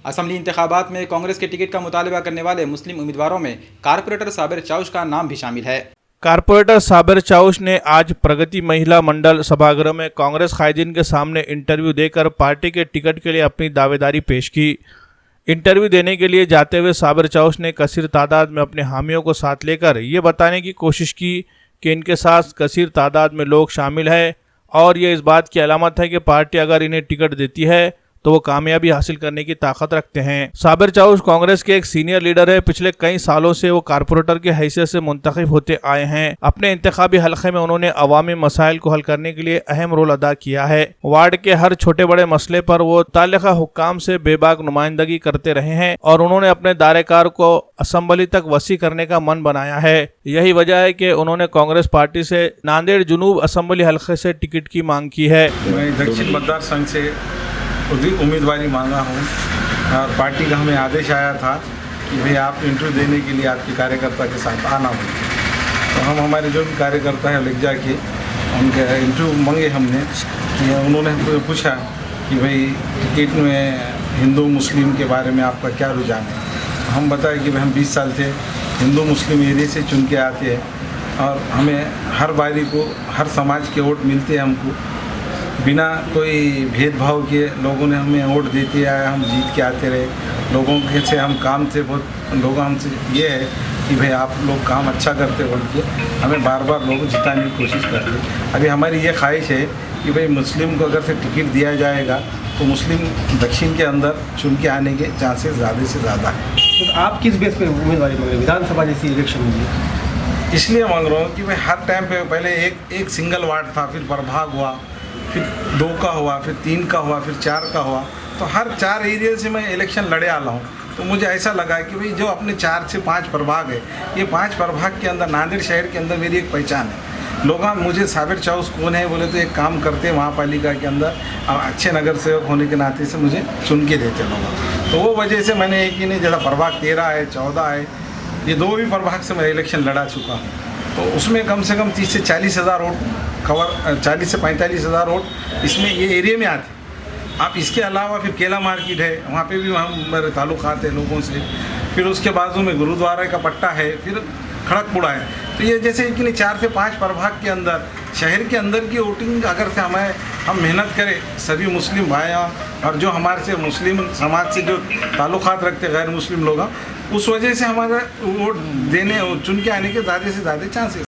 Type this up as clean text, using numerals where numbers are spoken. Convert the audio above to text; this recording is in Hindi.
असम्बली इंतखाबात में कांग्रेस के टिकट का मुतालबा करने वाले मुस्लिम उम्मीदवारों में कारपोरेटर साबिर चाउश का नाम भी शामिल है। कारपोरेटर साबिर चाउश ने आज प्रगति महिला मंडल सभागृह में कांग्रेस कायदीन के सामने इंटरव्यू देकर पार्टी के टिकट के लिए अपनी दावेदारी पेश की। इंटरव्यू देने के लिए जाते हुए साबिर चाउश ने कसीर तादाद में अपने हामियों को साथ लेकर ये बताने की कोशिश की कि इनके साथ कसीर तादाद में लोग शामिल हैं और ये इस बात की अलामत है कि पार्टी अगर इन्हें टिकट देती है तो वो कामयाबी हासिल करने की ताकत रखते हैं। साबिर चाउश कांग्रेस के एक सीनियर लीडर है। पिछले कई सालों से वो कारपोरेटर की हैसियत से मुंतखब होते आए हैं। अपने इंतखाबी हलके में उन्होंने अवामी मसाइल को हल करने के लिए अहम रोल अदा किया है। वार्ड के हर छोटे बड़े मसले पर वो मुतल्लिका हुक्काम से बेबाक नुमाइंदगी करते रहे हैं और उन्होंने अपने दायरेकार को असम्बली तक वसी करने का मन बनाया है। यही वजह है कि उन्होंने कांग्रेस पार्टी से नांदेड़ जुनूब असम्बली हलके से टिकट की मांग की है। मैं दक्षिण मतदार संघ से उम्मीदवारी मांगा हूँ और पार्टी का हमें आदेश आया था कि भाई आप इंटरव्यू देने के लिए आपके कार्यकर्ता के साथ आना हो। तो हम हमारे जो भी कार्यकर्ता है लेके जाके उनके इंटरव्यू मांगे हमने। उन्होंने पूछा कि भाई टिकट में हिंदू मुस्लिम के बारे में आपका क्या रुझान है। हम बताए कि भाई हम 20 साल से हिंदू मुस्लिम एरिया से चुन के आते हैं और हमें हर बारी को हर समाज के वोट मिलते हैं। हमको बिना कोई भेदभाव के लोगों ने हमें वोट देते आए, हम जीत के आते रहे। लोगों के से हम काम से बहुत लोग हमसे ये है कि भाई आप लोग काम अच्छा करते बोल के हमें बार बार लोग जिताने की कोशिश करते। अभी हमारी ये ख्वाहिश है कि भाई मुस्लिम को अगर से टिकट दिया जाएगा तो मुस्लिम दक्षिण के अंदर चुन के आने के चांसेस ज़्यादा से ज़्यादा है। तो आप किस बेस पे उम्मीदवारी मांग रहे हैं विधानसभा जैसी इलेक्शन में? इसलिए मांग रहा हूँ कि भाई हर टाइम पे पहले एक सिंगल वार्ड था, फिर प्रभाग हुआ, फिर 2 का हुआ, फिर 3 का हुआ, फिर 4 का हुआ। तो हर 4 एरिया से मैं इलेक्शन लड़े आ रहा हूँ। तो मुझे ऐसा लगा कि भाई जो अपने 4 से 5 प्रभाग है, ये 5 प्रभाग के अंदर नांदेड़ शहर के अंदर मेरी एक पहचान है। लोग मुझे साबिर चाउश कौन है बोले तो एक काम करते हैं महापालिका के अंदर अच्छे नगर सेवक होने के नाते से मुझे चुन के देते लोग। तो वो वजह से मैंने एक ही नहीं जरा प्रभाग 13 है, 14 है, ये 2 भी प्रभाग से मैं इलेक्शन लड़ा चुका हूँ। तो उसमें कम से कम 30 से 40 हज़ार वोट कवर 40 से 45 हज़ार वोट इसमें ये एरिया में आते। आप इसके अलावा फिर केला मार्केट है, वहाँ पे भी हम मेरे ताल्लुकात है लोगों से। फिर उसके बाजू में गुरुद्वारा का पट्टा है, फिर खड़कपुड़ा है। तो ये जैसे कि 4 से 5 प्रभाग के अंदर शहर के अंदर की वोटिंग अगर से हम मेहनत करें सभी मुस्लिम भाइयों और जो हमारे से मुस्लिम समाज से जो ताल्लुकात रखते गैर मुस्लिम लोग, उस वजह से हमारा वोट देने चुन के आने के ज़्यादा से ज़्यादा चांसेस।